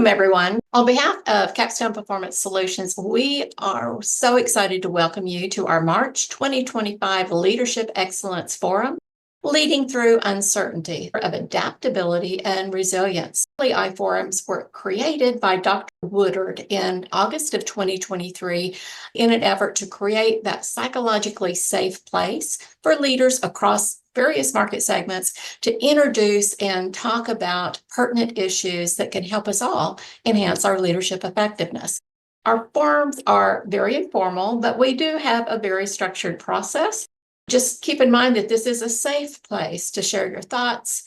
Welcome, everyone. On behalf of Capstone Performance Solutions, we are so excited to welcome you to our March 2025 Leadership Excellence Forum, Leading Through Uncertainty of Adaptability and Resilience. LEI forums were created by Dr. Woodard in August of 2023 in an effort to create that psychologically safe place for leaders across various market segments to introduce and talk about pertinent issues that can help us all enhance our leadership effectiveness. Our forums are very informal, but we do have a very structured process. Just keep in mind that this is a safe place to share your thoughts,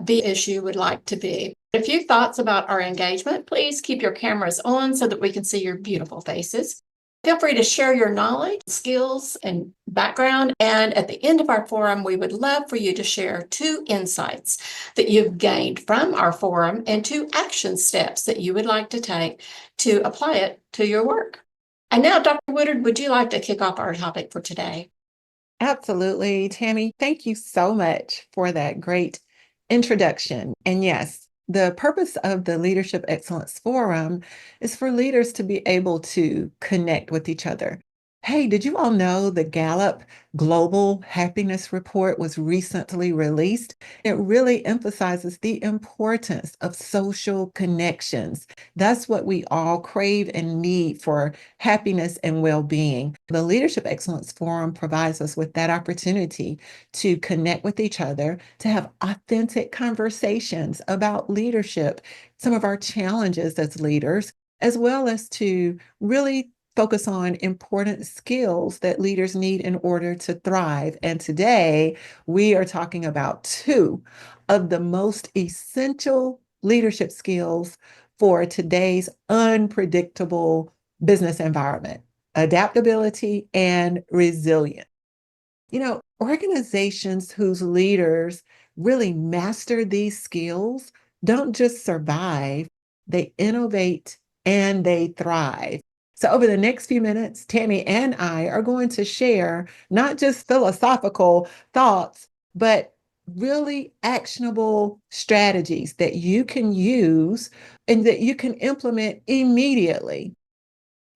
be the issue you would like to be. A few thoughts about our engagement. Please keep your cameras on so that we can see your beautiful faces. Feel free to share your knowledge, skills, and background. And at the end of our forum, we would love for you to share 2 insights that you've gained from our forum and 2 action steps that you would like to take to apply it to your work. And now, Dr. Woodard, would you like to kick off our topic for today? Absolutely, Tammy. Thank you so much for that great introduction. And yes, the purpose of the Leadership Excellence Forum is for leaders to be able to connect with each other. Hey, did you all know the Gallup Global Happiness Report was recently released? It really emphasizes the importance of social connections. That's what we all crave and need for happiness and well-being. The Leadership Excellence Forum provides us with that opportunity to connect with each other, to have authentic conversations about leadership, some of our challenges as leaders, as well as to really focus on important skills that leaders need in order to thrive. And today we are talking about 2 of the most essential leadership skills for today's unpredictable business environment: adaptability and resilience. Organizations whose leaders really master these skills don't just survive, they innovate and they thrive. So, over the next few minutes, Tammy and I are going to share not just philosophical thoughts, but really actionable strategies that you can use and that you can implement immediately.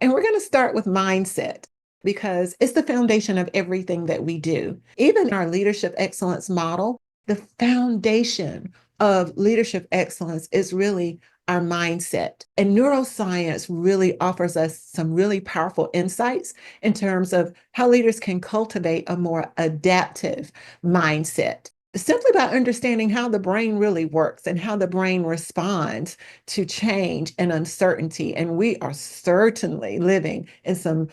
And we're going to start with mindset because it's the foundation of everything that we do. Even our leadership excellence model, the foundation of leadership excellence is really our mindset. And neuroscience really offers us some really powerful insights in terms of how leaders can cultivate a more adaptive mindset, simply by understanding how the brain really works and how the brain responds to change and uncertainty. And we are certainly living in some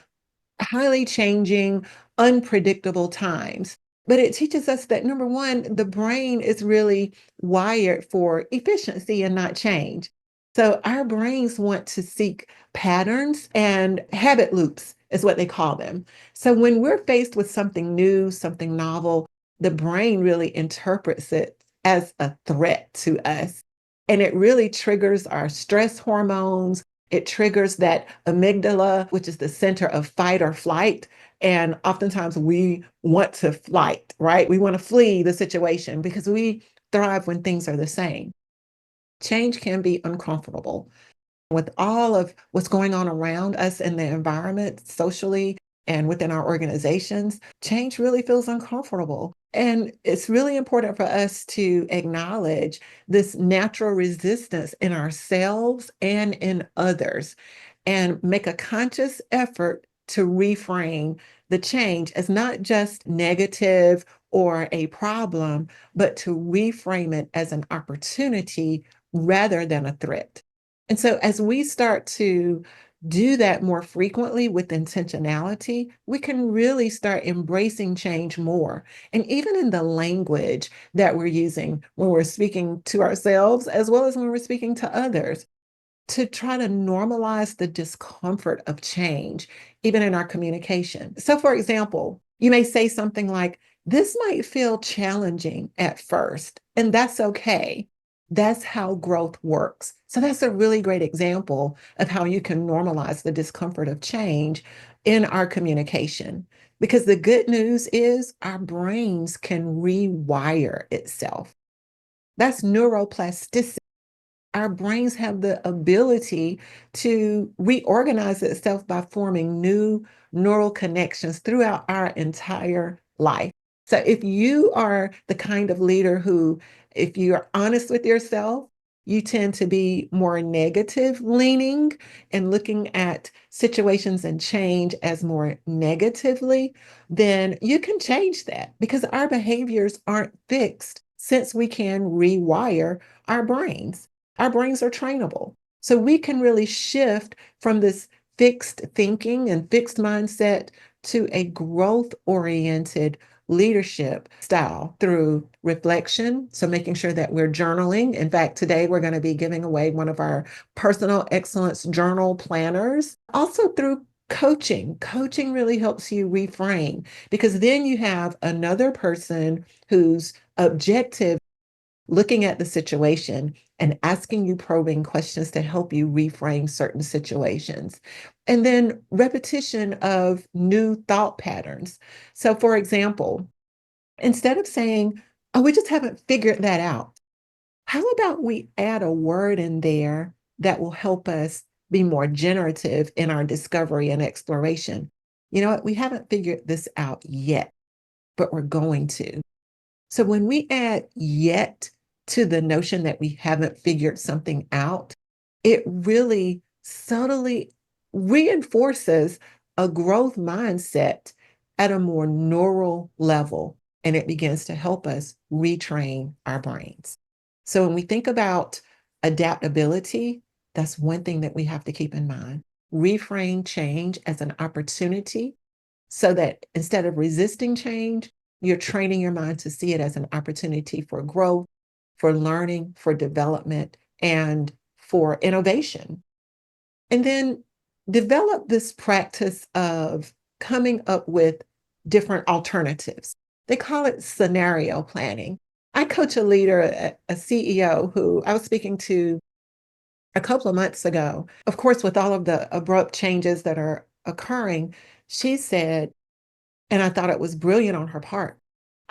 highly changing, unpredictable times. But it teaches us that, number one, the brain is really wired for efficiency and not change. So our brains want to seek patterns, and habit loops is what they call them. So when we're faced with something new, something novel, the brain really interprets it as a threat to us. And it really triggers our stress hormones. It triggers that amygdala, which is the center of fight or flight. And oftentimes we want to flight, right? We want to flee the situation because we thrive when things are the same. Change can be uncomfortable. With all of what's going on around us in the environment, socially, and within our organizations, change really feels uncomfortable. And it's really important for us to acknowledge this natural resistance in ourselves and in others and make a conscious effort to reframe the change as not just negative or a problem, but to reframe it as an opportunity rather than a threat. And so as we start to do that more frequently with intentionality, we can really start embracing change more. And even in the language that we're using when we're speaking to ourselves, as well as when we're speaking to others, to try to normalize the discomfort of change, even in our communication. So, for example, you may say something like, "This might feel challenging at first, and that's okay. That's how growth works." So, that's a really great example of how you can normalize the discomfort of change in our communication. Because the good news is our brains can rewire itself. That's neuroplasticity. our brains have the ability to reorganize itself by forming new neural connections throughout our entire life. So if you are the kind of leader who, if you are honest with yourself, you tend to be more negative leaning and looking at situations and change as more negatively, then you can change that because our behaviors aren't fixed since we can rewire our brains. Our brains are trainable. So we can really shift from this fixed thinking and fixed mindset to a growth oriented leadership style through reflection. So making sure that we're journaling. In fact, today we're going to be giving away one of our personal excellence journal planners. Also through coaching. Coaching really helps you reframe because then you have another person who's objective looking at the situation and asking you probing questions to help you reframe certain situations. And then repetition of new thought patterns. So, for example, instead of saying, oh, we just haven't figured that out, how about we add a word in there that will help us be more generative in our discovery and exploration? You know what? We haven't figured this out yet, but we're going to. So when we add yet to the notion that we haven't figured something out, it really subtly reinforces a growth mindset at a more neural level, and it begins to help us retrain our brains. So when we think about adaptability, that's one thing that we have to keep in mind. Reframe change as an opportunity so that instead of resisting change, you're training your mind to see it as an opportunity for growth, for learning, for development, and for innovation. And then develop this practice of coming up with different alternatives. They call it scenario planning. I coach a leader, a CEO who I was speaking to a couple of months ago. Of course, with all of the abrupt changes that are occurring, she said, and I thought it was brilliant on her part.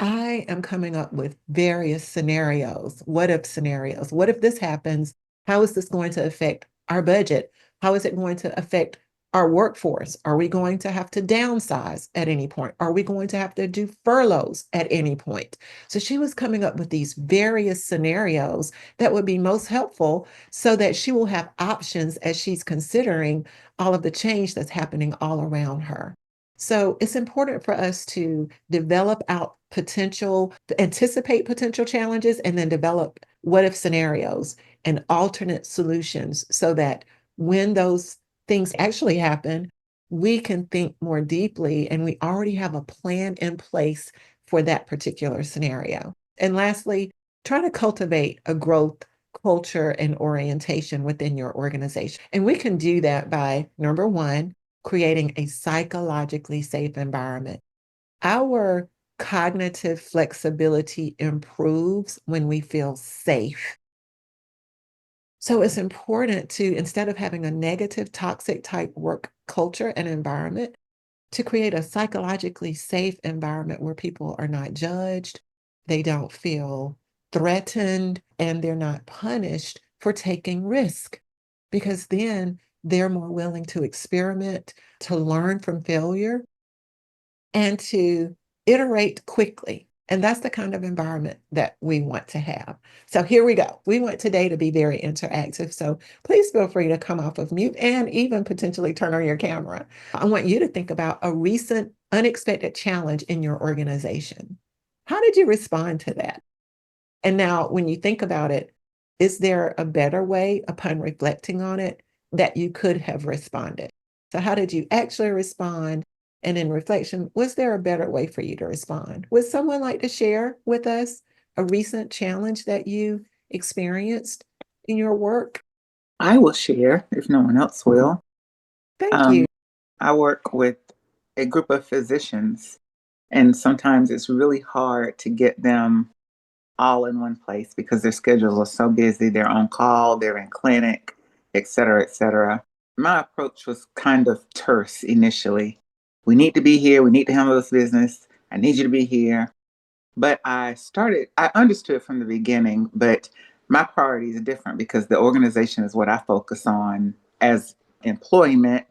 I am coming up with various scenarios. What if scenarios? What if this happens? How is this going to affect our budget? How is it going to affect our workforce? Are we going to have to downsize at any point? Are we going to have to do furloughs at any point? So she was coming up with these various scenarios that would be most helpful so that she will have options as she's considering all of the change that's happening all around her. So it's important for us to develop out potential, anticipate potential challenges, and then develop what if scenarios and alternate solutions so that when those things actually happen, we can think more deeply and we already have a plan in place for that particular scenario. And lastly, try to cultivate a growth culture and orientation within your organization. And we can do that by number one, creating a psychologically safe environment. Our cognitive flexibility improves when we feel safe. So it's important to, instead of having a negative, toxic type work culture and environment, to create a psychologically safe environment where people are not judged, they don't feel threatened, and they're not punished for taking risk. Because then they're more willing to experiment, to learn from failure, and to iterate quickly. And that's the kind of environment that we want to have. So here we go. We want today to be very interactive. So please feel free to come off of mute and even potentially turn on your camera. I want you to think about a recent unexpected challenge in your organization. How did you respond to that? And now, when you think about it, is there a better way upon reflecting on it that you could have responded? So, how did you actually respond? And in reflection, was there a better way for you to respond? Would someone like to share with us a recent challenge that you experienced in your work? I will share if no one else will. Thank you. I work with a group of physicians, and sometimes it's really hard to get them all in one place because their schedules are so busy. They're on call, they're in clinic, et cetera, et cetera. My approach was kind of terse initially. We need to be here. We need to handle this business. I need you to be here. But I understood from the beginning, but my priorities are different because the organization is what I focus on as employment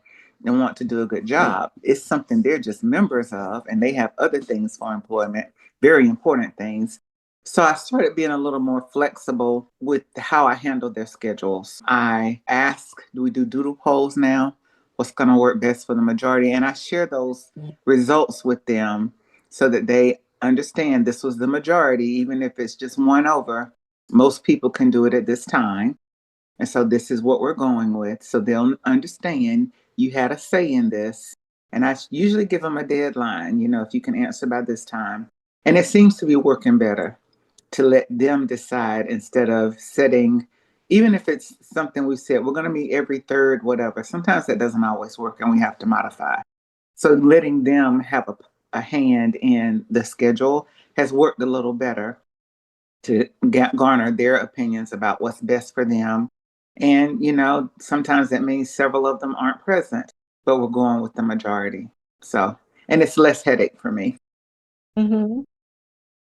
and want to do a good job. It's something they're just members of, and they have other things for employment, very important things. So I started being a little more flexible with how I handle their schedules. I ask, do we do doodle polls now? What's going to work best for the majority? And I share those results with them so that they understand this was the majority, even if it's just one over. Most people can do it at this time. And so this is what we're going with. So they'll understand you had a say in this. And I usually give them a deadline, if you can answer by this time. And it seems to be working better to let them decide instead of setting, even if it's something we said, we're going to meet every third, whatever. Sometimes that doesn't always work and we have to modify. So letting them have a hand in the schedule has worked a little better to garner their opinions about what's best for them. And, sometimes that means several of them aren't present, but we're going with the majority. So, and it's less headache for me. Mhm.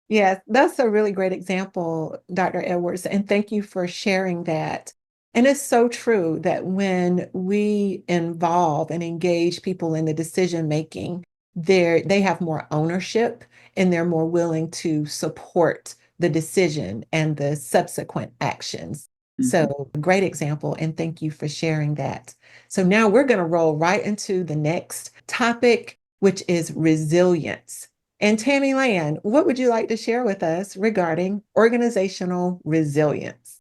Yes, that's a really great example, Dr. Edwards, and thank you for sharing that. And it's so true that when we involve and engage people in the decision making, they have more ownership and they're more willing to support the decision and the subsequent actions. So, great example, and thank you for sharing that. So now we're going to roll right into the next topic, which is resilience. And Tammy Land, what would you like to share with us regarding organizational resilience?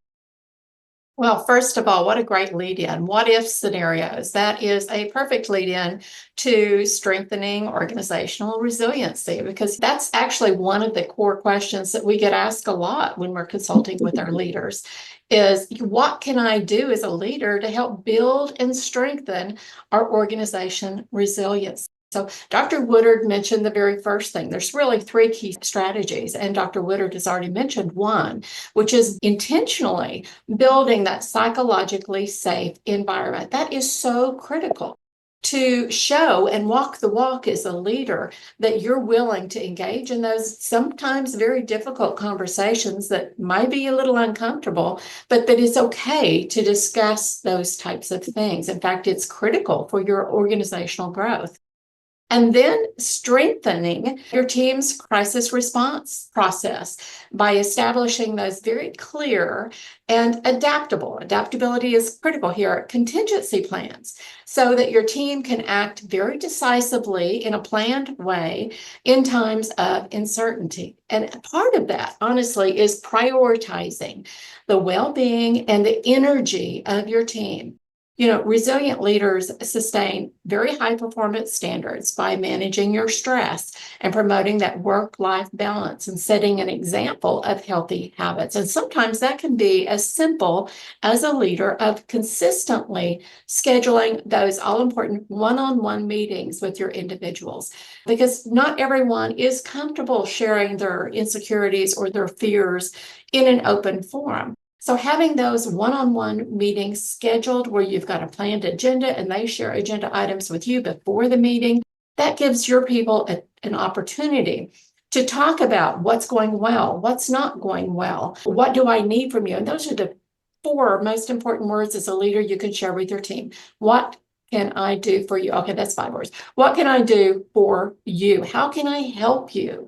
Well, first of all, what a great lead in. What if scenarios? That is a perfect lead in to strengthening organizational resiliency, because that's actually one of the core questions that we get asked a lot when we're consulting with our leaders is, what can I do as a leader to help build and strengthen our organization resilience? So Dr. Woodard mentioned the very first thing. There's really three key strategies, and Dr. Woodard has already mentioned one, which is intentionally building that psychologically safe environment. That is so critical to show and walk the walk as a leader, that you're willing to engage in those sometimes very difficult conversations that might be a little uncomfortable, but that it's okay to discuss those types of things. In fact, it's critical for your organizational growth. And then strengthening your team's crisis response process by establishing those very clear and adaptable. Adaptability is critical here. Contingency plans so that your team can act very decisively in a planned way in times of uncertainty. And part of that, honestly, is prioritizing the well-being and the energy of your team. Resilient leaders sustain very high performance standards by managing your stress and promoting that work-life balance and setting an example of healthy habits. And sometimes that can be as simple as a leader of consistently scheduling those all-important one-on-one meetings with your individuals, because not everyone is comfortable sharing their insecurities or their fears in an open forum. So having those one-on-one meetings scheduled where you've got a planned agenda and they share agenda items with you before the meeting, that gives your people an opportunity to talk about what's going well, what's not going well, what do I need from you? And those are the four most important words as a leader you can share with your team. What can I do for you? Okay, that's 5 words. What can I do for you? How can I help you?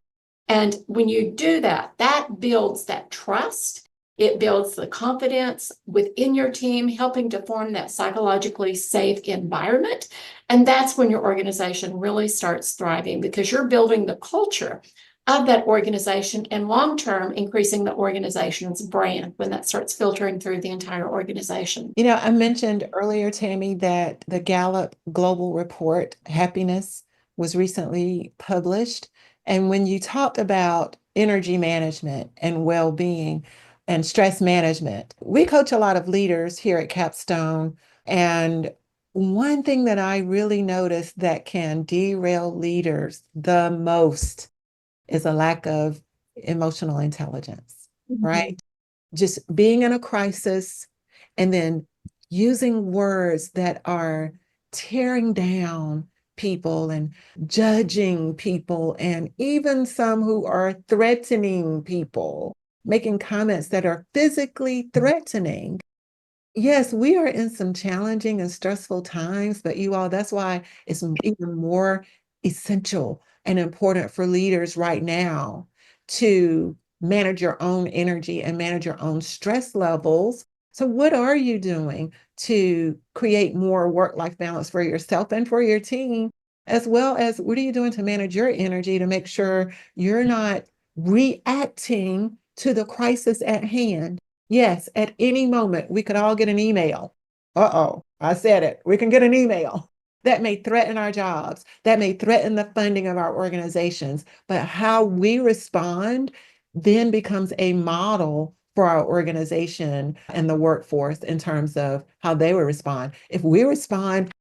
And when you do that, that builds that trust. It builds the confidence within your team, helping to form that psychologically safe environment. And that's when your organization really starts thriving, because you're building the culture of that organization and long-term increasing the organization's brand when that starts filtering through the entire organization. I mentioned earlier, Tammy, that the Gallup Global Report, Happiness, was recently published. And when you talked about energy management and well-being, and stress management. We coach a lot of leaders here at Capstone. And one thing that I really notice that can derail leaders the most is a lack of emotional intelligence, right? Just being in a crisis and then using words that are tearing down people and judging people, and even some who are threatening people. making comments that are physically threatening. Yes, we are in some challenging and stressful times, but you all, that's why it's even more essential and important for leaders right now to manage your own energy and manage your own stress levels. So, what are you doing to create more work-life balance for yourself and for your team? As well as what are you doing to manage your energy to make sure you're not reacting to the crisis at hand? Yes, at any moment, we could all get an email. Uh-oh, I said it. We can get an email that may threaten our jobs, that may threaten the funding of our organizations. But how we respond then becomes a model for our organization and the workforce in terms of how they will respond. If we respond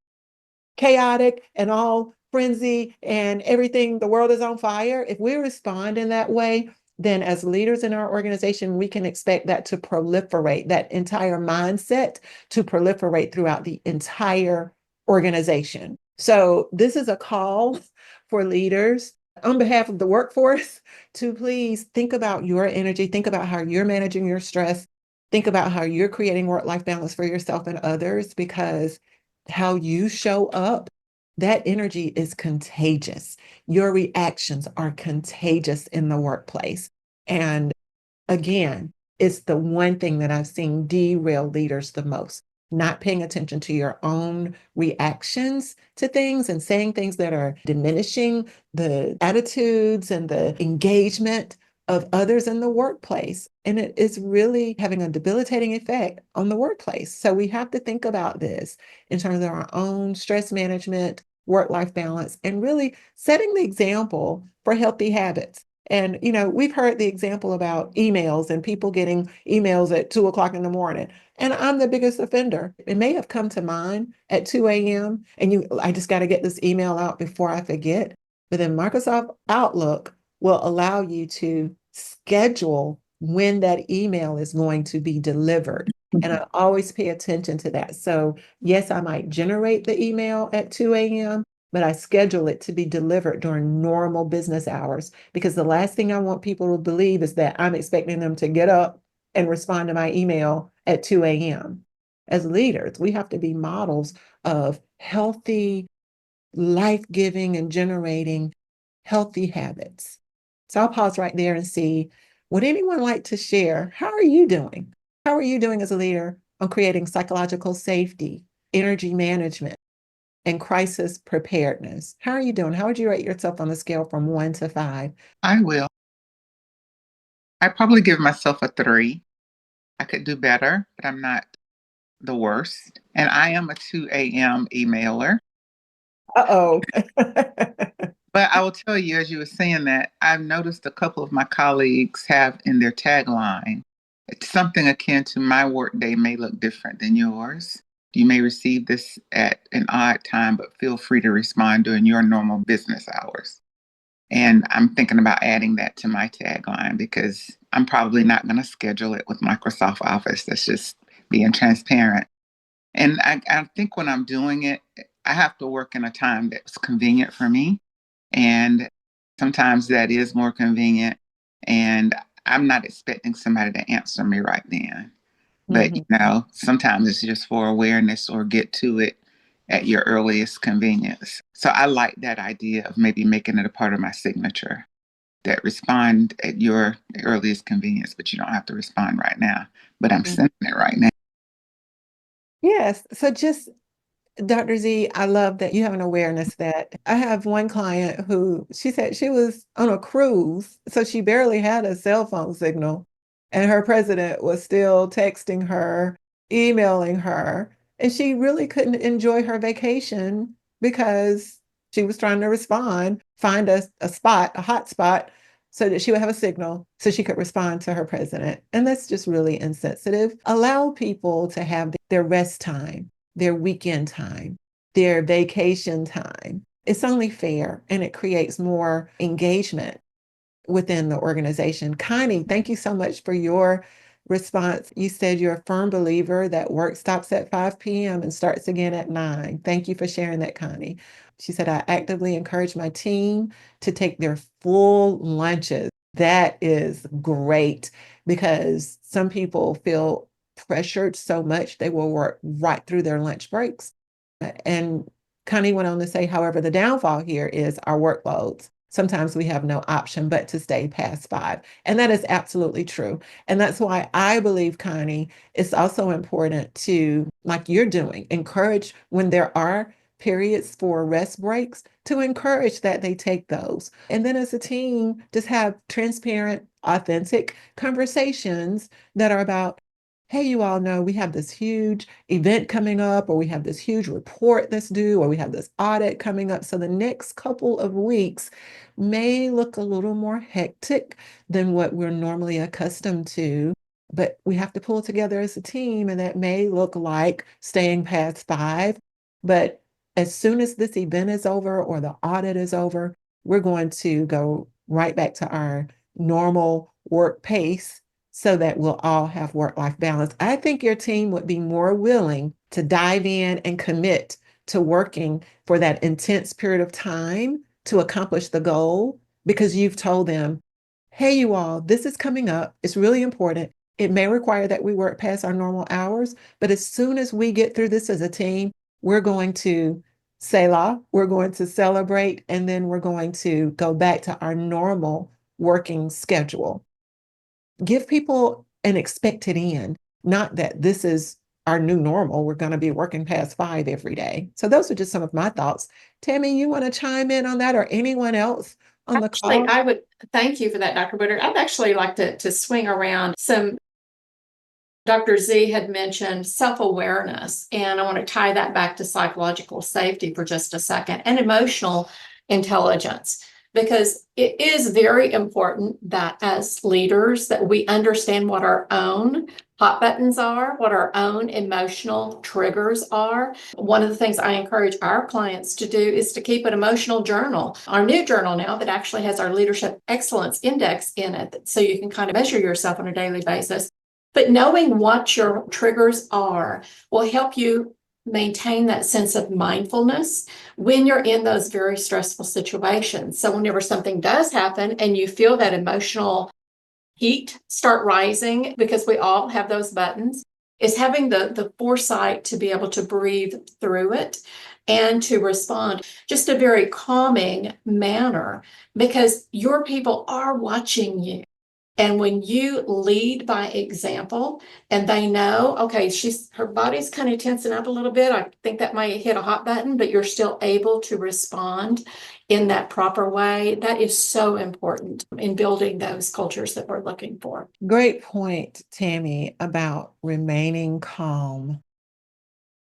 chaotic and all frenzy and everything, the world is on fire, if we respond in that way, then as leaders in our organization, we can expect that to proliferate, that entire mindset to proliferate throughout the entire organization. So this is a call for leaders on behalf of the workforce to please think about your energy, think about how you're managing your stress, think about how you're creating work-life balance for yourself and others, because how you show up, that energy is contagious. Your reactions are contagious in the workplace. And again, it's the one thing that I've seen derail leaders the most. Not paying attention to your own reactions to things and saying things that are diminishing the attitudes and the engagement of others in the workplace. And it is really having a debilitating effect on the workplace. So we have to think about this in terms of our own stress management, work-life balance, and really setting the example for healthy habits. And, we've heard the example about emails and people getting emails at 2 o'clock in the morning. And I'm the biggest offender. It may have come to mind at 2 a.m. and I just got to get this email out before I forget. But then Microsoft Outlook will allow you to schedule when that email is going to be delivered. And I always pay attention to that. So yes, I might generate the email at 2 a.m., but I schedule it to be delivered during normal business hours, because the last thing I want people to believe is that I'm expecting them to get up and respond to my email at 2 a.m. As leaders, we have to be models of healthy, life-giving, and generating healthy habits. So I'll pause right there and see, would anyone like to share? How are you doing? How are you doing as a leader on creating psychological safety, energy management, and crisis preparedness? How are you doing? How would you rate yourself on a scale from 1 to 5? I will. I probably give myself a 3. I could do better, but I'm not the worst. And I am a 2 a.m. emailer. Uh-oh. But I will tell you, as you were saying that, I've noticed a couple of my colleagues have in their tagline, it's something akin to my workday may look different than yours. You may receive this at an odd time, but feel free to respond during your normal business hours. And I'm thinking about adding that to my tagline because I'm probably not going to schedule it with Microsoft Office. That's just being transparent. And I think when I'm doing it, I have to work in a time that's convenient for me. And sometimes that is more convenient. And I'm not expecting somebody to answer me right then. But, Mhm. sometimes it's just for awareness or get to it at your earliest convenience. So I like that idea of maybe making it a part of my signature that respond at your earliest convenience, but you don't have to respond right now. But I'm sending it right now. Yes. So just Dr. Z, I love that you have an awareness that I have one client who she said she was on a cruise, so she barely had a cell phone signal, and her president was still texting her, emailing her, and she really couldn't enjoy her vacation because she was trying to respond, find a spot, a hot spot, so that she would have a signal so she could respond to her president. And that's just really insensitive. Allow people to have their rest time, their weekend time, their vacation time. It's only fair, and it creates more engagement within the organization. Connie, thank you so much for your response. You said you're a firm believer that work stops at 5 p.m. and starts again at 9. Thank you for sharing that, Connie. She said, I actively encourage my team to take their full lunches. That is great because some people feel pressured so much they will work right through their lunch breaks. And Connie went on to say, however, the downfall here is our workloads. Sometimes we have no option but to stay past 5. And that is absolutely true. And that's why I believe, Connie, it's also important to, like you're doing, encourage when there are periods for rest breaks, to encourage that they take those. And then as a team, just have transparent, authentic conversations that are about, hey, you all know we have this huge event coming up, or we have this huge report that's due, or we have this audit coming up. So the next couple of weeks may look a little more hectic than what we're normally accustomed to. But we have to pull together as a team, and that may look like staying past 5. But as soon as this event is over or the audit is over, we're going to go right back to our normal work pace so that we'll all have work-life balance. I think your team would be more willing to dive in and commit to working for that intense period of time to accomplish the goal because you've told them, hey, you all, this is coming up. It's really important. It may require that we work past our normal hours, but as soon as we get through this as a team, we're going to Selah, we're going to celebrate, and then we're going to go back to our normal working schedule. Give people an expected end, not that this is our new normal. We're going to be working past 5 every day. So those are just some of my thoughts. Tammy, you want to chime in on that, or anyone else on the Actually, call? I would thank you for that, Dr. Woodard. I'd actually like to swing around some. Dr. Z had mentioned self-awareness, and I want to tie that back to psychological safety for just a second, and emotional intelligence, because it is very important that as leaders that we understand what our own hot buttons are, what our own emotional triggers are. One of the things I encourage our clients to do is to keep an emotional journal, our new journal now that actually has our Leadership Excellence Index in it, so you can kind of measure yourself on a daily basis. But knowing what your triggers are will help you maintain that sense of mindfulness when you're in those very stressful situations. So whenever something does happen and you feel that emotional heat start rising, because we all have those buttons, is having the foresight to be able to breathe through it and to respond just a very calming manner, because your people are watching you. And when you lead by example and they know, okay, her body's kind of tensing up a little bit. I think that might hit a hot button, but you're still able to respond in that proper way. That is so important in building those cultures that we're looking for. Great point, Tammy, about remaining calm,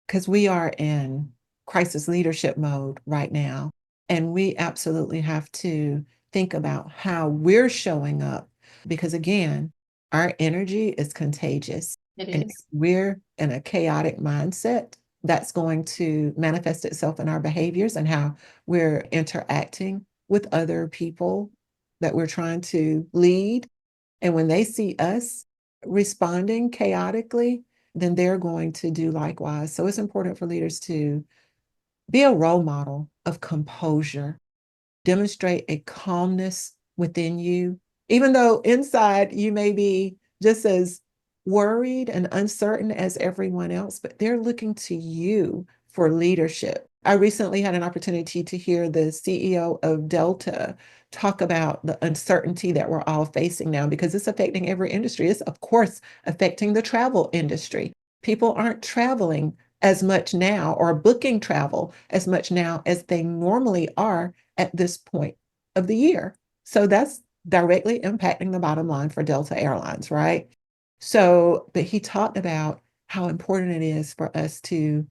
because we are in crisis leadership mode right now. And we absolutely have to think about how we're showing up, because again, our energy is contagious. It And if is. we're in a chaotic mindset, that's going to manifest itself in our behaviors and how we're interacting with other people that we're trying to lead. And when they see us responding chaotically, then they're going to do likewise. So it's important for leaders to be a role model of composure, demonstrate a calmness within you, even though inside you may be just as worried and uncertain as everyone else, but they're looking to you for leadership. I recently had an opportunity to hear the CEO of Delta talk about the uncertainty that we're all facing now, because it's affecting every industry. It's, of course, affecting the travel industry. People aren't traveling as much now or booking travel as much now as they normally are at this point of the year. So that's directly impacting the bottom line for Delta Airlines, right? So, but he talked about how important it is for us to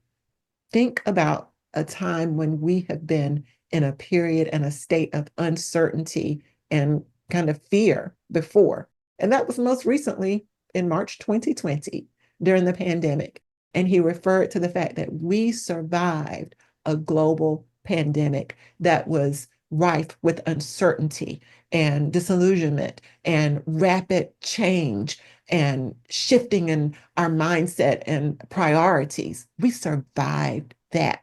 think about a time when we have been in a period and a state of uncertainty and kind of fear before. And that was most recently in March 2020 during the pandemic. And he referred to the fact that we survived a global pandemic that was rife with uncertainty and disillusionment and rapid change and shifting in our mindset and priorities. We survived that.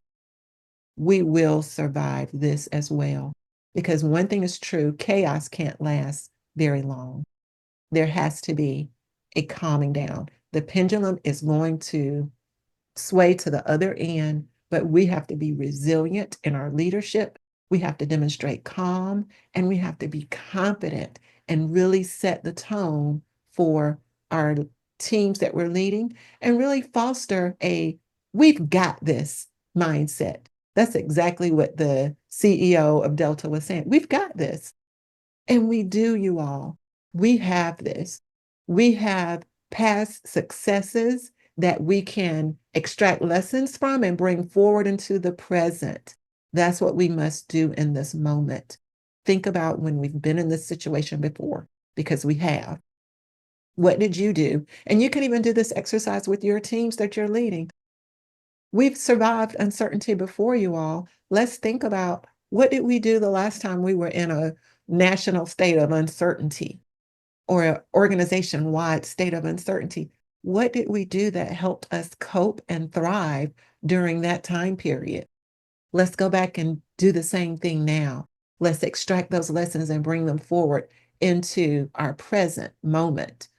We will survive this as well. Because one thing is true, chaos can't last very long. There has to be a calming down. The pendulum is going to sway to the other end, but we have to be resilient in our leadership. We have to demonstrate calm, and we have to be confident and really set the tone for our teams that we're leading and really foster a we've got this mindset. That's exactly what the CEO of Delta was saying. We've got this. And we do, you all. We have this. We have past successes that we can extract lessons from and bring forward into the present. That's what we must do in this moment. Think about when we've been in this situation before, because we have. What did you do? And you can even do this exercise with your teams that you're leading. We've survived uncertainty before, you all. Let's think about, what did we do the last time we were in a national state of uncertainty or an organization-wide state of uncertainty? What did we do that helped us cope and thrive during that time period? Let's go back and do the same thing now. Let's extract those lessons and bring them forward into our present moment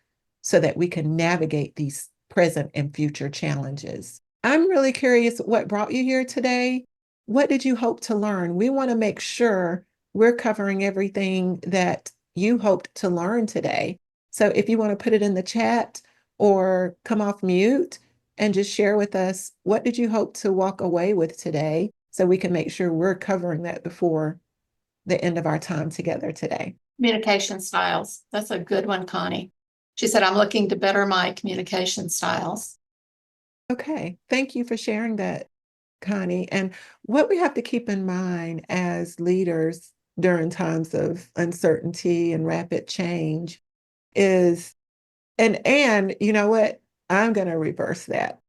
so that we can navigate these present and future challenges. I'm really curious what brought you here today. What did you hope to learn? We want to make sure we're covering everything that you hoped to learn today. So if you want to put it in the chat or come off mute and just share with us, what did you hope to walk away with today so we can make sure we're covering that before the end of our time together today? Communication styles. That's a good one, Connie. She said, I'm looking to better my communication styles. Okay, thank you for sharing that, Connie. And what we have to keep in mind as leaders during times of uncertainty and rapid change is, and you know what? I'm going to reverse that.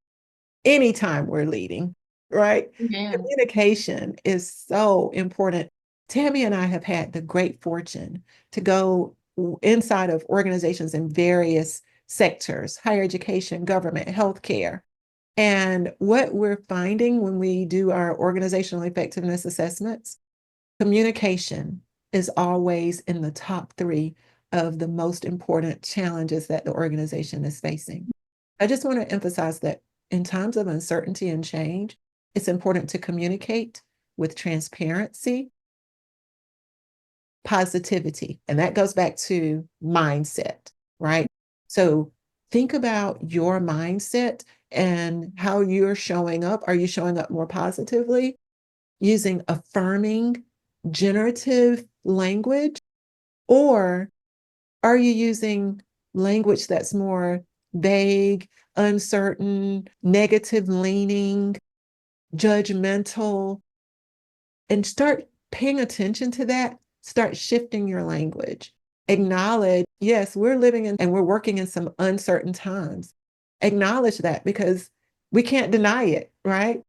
Anytime we're leading, right? Yeah. Communication is so important. Tammy and I have had the great fortune to go inside of organizations in various sectors, higher education, government, healthcare. And what we're finding when we do our organizational effectiveness assessments, communication is always in the top 3 of the most important challenges that the organization is facing. I just want to emphasize that in times of uncertainty and change, it's important to communicate with transparency, positivity, and that goes back to mindset, right? So think about your mindset and how you're showing up. Are you showing up more positively, using affirming, generative language? Or are you using language that's more vague, uncertain, negative leaning, judgmental? And start paying attention to that. Start shifting your language. Acknowledge, yes, we're living in and we're working in some uncertain times. Acknowledge that, because we can't deny it, right?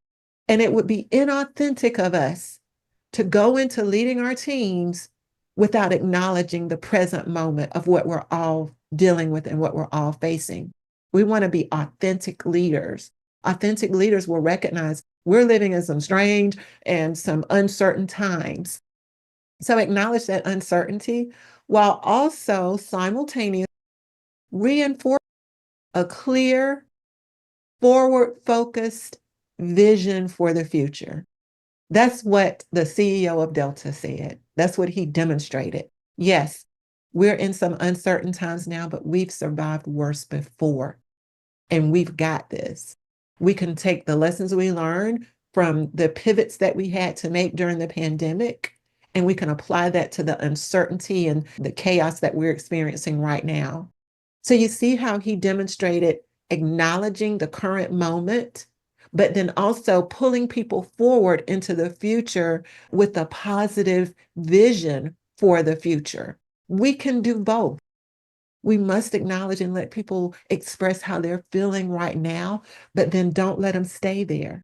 And it would be inauthentic of us to go into leading our teams without acknowledging the present moment of what we're all dealing with and what we're all facing. We want to be authentic leaders. Authentic leaders will recognize we're living in some strange and some uncertain times. So acknowledge that uncertainty while also simultaneously reinforce a clear, forward-focused vision for the future. That's what the CEO of Delta said. That's what he demonstrated. Yes, we're in some uncertain times now, but we've survived worse before, and we've got this. We can take the lessons we learned from the pivots that we had to make during the pandemic, and we can apply that to the uncertainty and the chaos that we're experiencing right now. So you see how he demonstrated acknowledging the current moment, but then also pulling people forward into the future with a positive vision for the future. We can do both. We must acknowledge and let people express how they're feeling right now, but then don't let them stay there.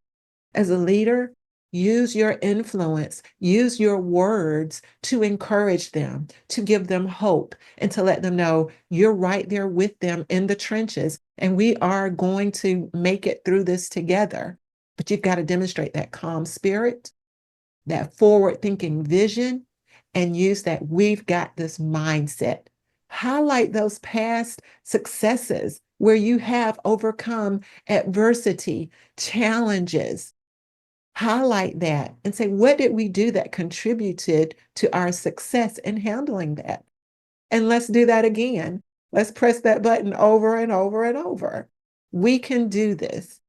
As a leader, use your influence, use your words to encourage them, to give them hope, and to let them know you're right there with them in the trenches, and we are going to make it through this together. But you've got to demonstrate that calm spirit, that forward-thinking vision, and use that we've got this mindset highlight those past successes where you have overcome adversity, challenges. Highlight that and say, what did we do that contributed to our success in handling that? And let's do that again. Let's press that button over and over and over. We can do this.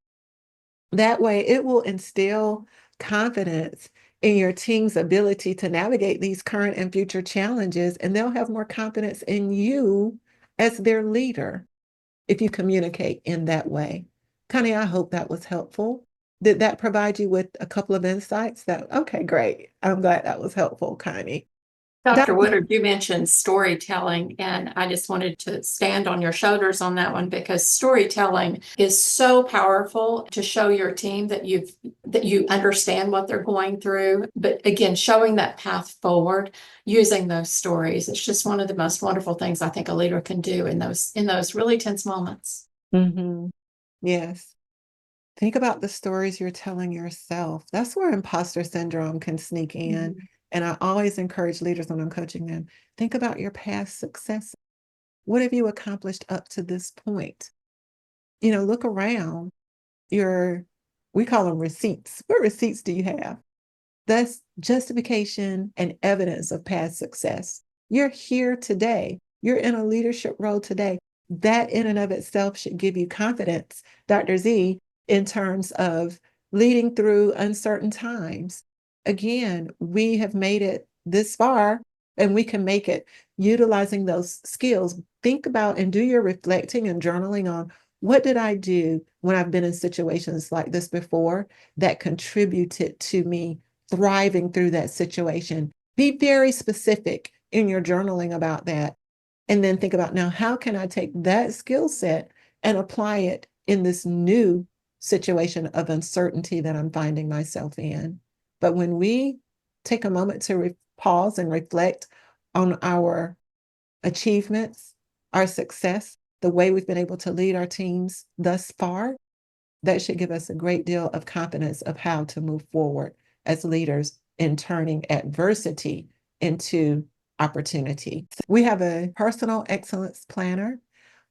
That way, it will instill confidence in your team's ability to navigate these current and future challenges, and they'll have more confidence in you as their leader if you communicate in that way. Connie, I hope that was helpful. Did that provide you with a couple of insights? Okay, great. I'm glad that was helpful, Connie. Dr. Woodard, you mentioned storytelling, and I just wanted to stand on your shoulders on that one, because storytelling is so powerful to show your team that you understand what they're going through. But again, showing that path forward using those stories, it's just one of the most wonderful things I think a leader can do in those really tense moments. Mm-hmm. Yes. Think about the stories you're telling yourself. That's where imposter syndrome can sneak in. Mm-hmm. And I always encourage leaders when I'm coaching them, think about your past success. What have you accomplished up to this point? Look around we call them receipts. What receipts do you have? That's justification and evidence of past success. You're here today. You're in a leadership role today. That in and of itself should give you confidence, Dr. Z, in terms of leading through uncertain times. Again, we have made it this far, and we can make it utilizing those skills. Think about and do your reflecting and journaling on, what did I do when I've been in situations like this before that contributed to me thriving through that situation? Be very specific in your journaling about that. And then think about, now, how can I take that skill set and apply it in this new situation of uncertainty that I'm finding myself in? But when we take a moment to pause and reflect on our achievements, our success, the way we've been able to lead our teams thus far, that should give us a great deal of confidence of how to move forward as leaders in turning adversity into opportunity. We have a personal excellence planner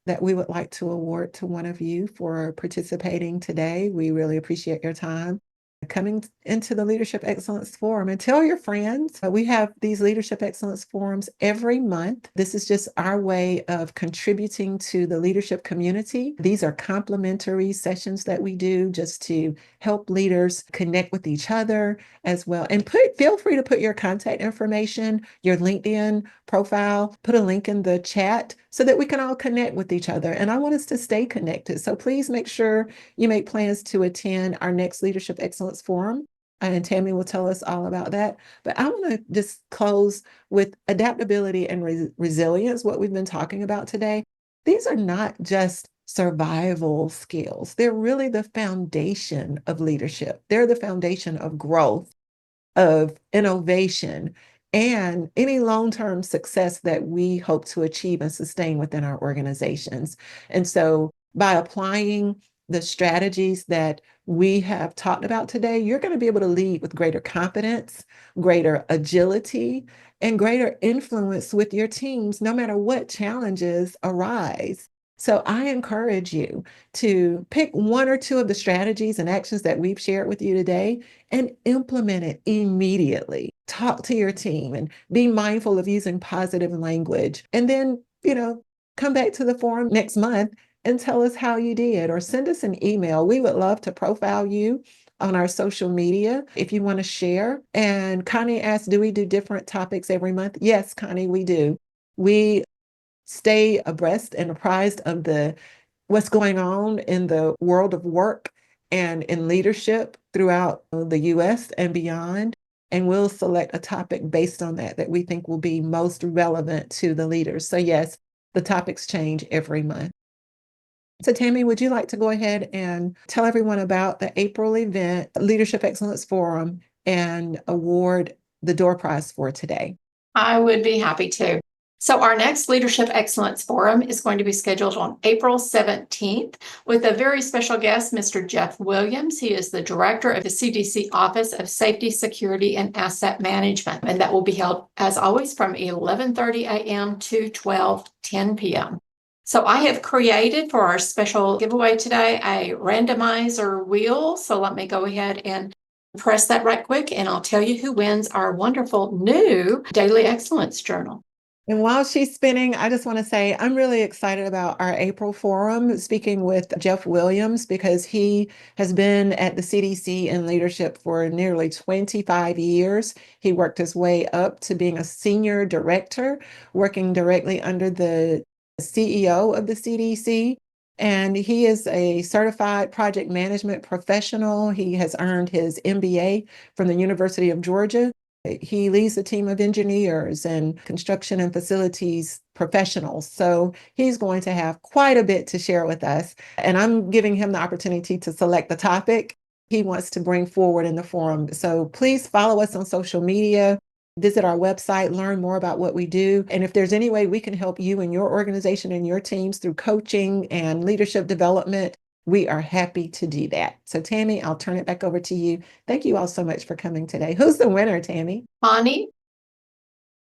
that we would like to award to one of you for participating today. We really appreciate your time coming into the Leadership Excellence Forum, and tell your friends. We have these Leadership Excellence Forums every month. This is just our way of contributing to the leadership community. These are complimentary sessions that we do just to help leaders connect with each other as well. And feel free to put your contact information, your LinkedIn profile, put a link in the chat so that we can all connect with each other. And I want us to stay connected. So please make sure you make plans to attend our next Leadership Excellence Forum. And Tammy will tell us all about that. But I want to just close with adaptability and resilience, what we've been talking about today. These are not just survival skills. They're really the foundation of leadership. They're the foundation of growth, of innovation, and any long-term success that we hope to achieve and sustain within our organizations. And so by applying the strategies that we have talked about today, you're going to be able to lead with greater confidence, greater agility, and greater influence with your teams, no matter what challenges arise. So I encourage you to pick one or two of the strategies and actions that we've shared with you today and implement it immediately. Talk to your team and be mindful of using positive language. And then, come back to the forum next month and tell us how you did, or send us an email. We would love to profile you on our social media if you want to share. And Connie asked, do we do different topics every month? Yes, Connie, we do. We stay abreast and apprised of what's going on in the world of work and in leadership throughout the US and beyond. And we'll select a topic based on that we think will be most relevant to the leaders. So yes, the topics change every month. So Tammy, would you like to go ahead and tell everyone about the April event, Leadership Excellence Forum, and award the door prize for today? I would be happy to. So our next Leadership Excellence Forum is going to be scheduled on April 17th with a very special guest, Mr. Jeff Williams. He is the director of the CDC Office of Safety, Security, and Asset Management. And that will be held, as always, from 11:30 a.m. to 12:10 p.m. So I have created for our special giveaway today a randomizer wheel. So let me go ahead and press that right quick, and I'll tell you who wins our wonderful new Daily Excellence Journal. And while she's spinning, I just want to say I'm really excited about our April forum, speaking with Jeff Williams, because he has been at the CDC in leadership for nearly 25 years. He worked his way up to being a senior director, working directly under the CEO of the CDC. And he is a certified project management professional. He has earned his MBA from the University of Georgia. He leads a team of engineers and construction and facilities professionals. So he's going to have quite a bit to share with us. And I'm giving him the opportunity to select the topic he wants to bring forward in the forum. So please follow us on social media, visit our website, learn more about what we do. And if there's any way we can help you and your organization and your teams through coaching and leadership development, we are happy to do that. So Tammy, I'll turn it back over to you. Thank you all so much for coming today. Who's the winner, Tammy? Connie?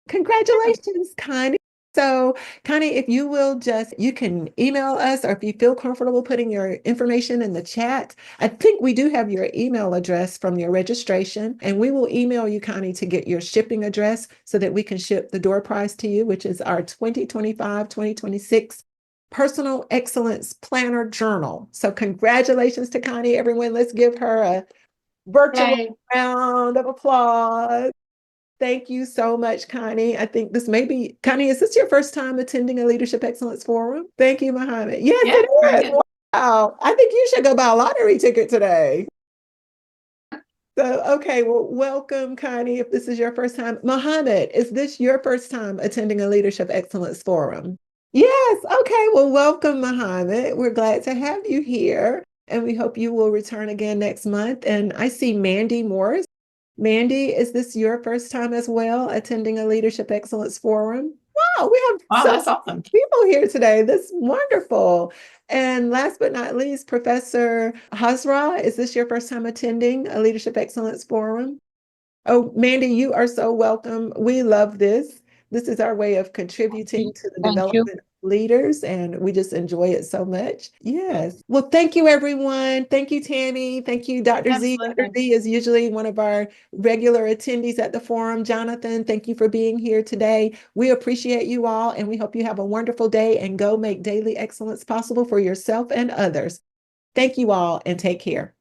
Congratulations, Connie. So Connie, if you will you can email us, or if you feel comfortable putting your information in the chat. I think we do have your email address from your registration, and we will email you, Connie, to get your shipping address so that we can ship the door prize to you, which is our 2025-2026 Personal Excellence Planner Journal. So congratulations to Connie, everyone. Let's give her a virtual round of applause. Thank you so much, Connie. I think this may be, Connie, is this your first time attending a Leadership Excellence Forum? Thank you, Mohammed. Yes, it is. Wow. I think you should go buy a lottery ticket today. So, okay, well, welcome, Connie, if this is your first time. Mohammed, is this your first time attending a Leadership Excellence Forum? Yes, okay, well, welcome, Mohammed. We're glad to have you here, and we hope you will return again next month. And I see Mandy Morris. Mandy, is this your first time as well attending a Leadership Excellence Forum? Wow, we have That's awesome. people here today. That's wonderful. And last but not least, Professor Hazra, is this your first time attending a Leadership Excellence Forum? Oh, Mandy, you are so welcome. We love this. This is our way of contributing to the development of leaders, and we just enjoy it so much. Yes. Well, thank you, everyone. Thank you, Tammy. Thank you, Dr. Z. Dr. Z is usually one of our regular attendees at the forum. Jonathan, thank you for being here today. We appreciate you all, and we hope you have a wonderful day and go make daily excellence possible for yourself and others. Thank you all, and take care.